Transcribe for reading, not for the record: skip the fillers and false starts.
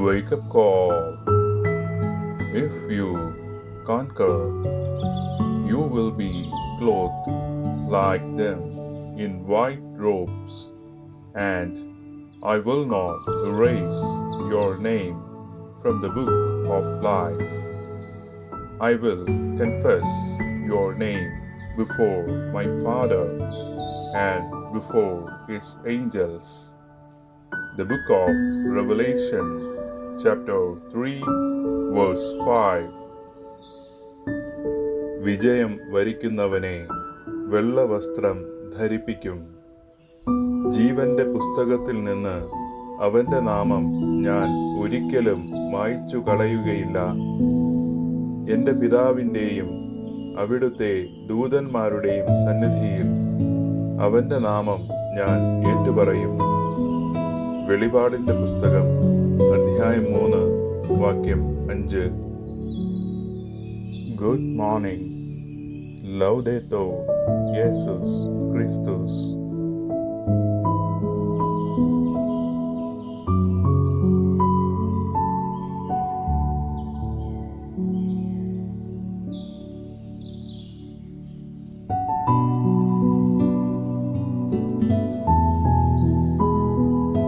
Wake up call. If you conquer, you will be clothed like them in white robes, and I will not erase your name from the book of life. I will confess your name before my Father and before his angels. The book of Revelation, chapter 3, verse 5. വിജയം വരിക്കുന്നവനെ വെള്ളവസ്ത്രം ധരിപ്പിക്കും. ജീവന്റെ പുസ്തകത്തിൽ നിന്ന് അവന്റെ നാമം ഞാൻ ഒരിക്കലും മായ്ച്ചു കളയുകയില്ല. എൻ്റെ പിതാവിൻ്റെയും അവിടുത്തെ ദൂതന്മാരുടെയും സന്നിധിയിൽ അവന്റെ നാമം ഞാൻ ഏറ്റുപറയും. വെളിപാടിന്റെ പുസ്തകം അധ്യായം 3 വാക്യം 5. Good morning. Laudetur Jesus Christus.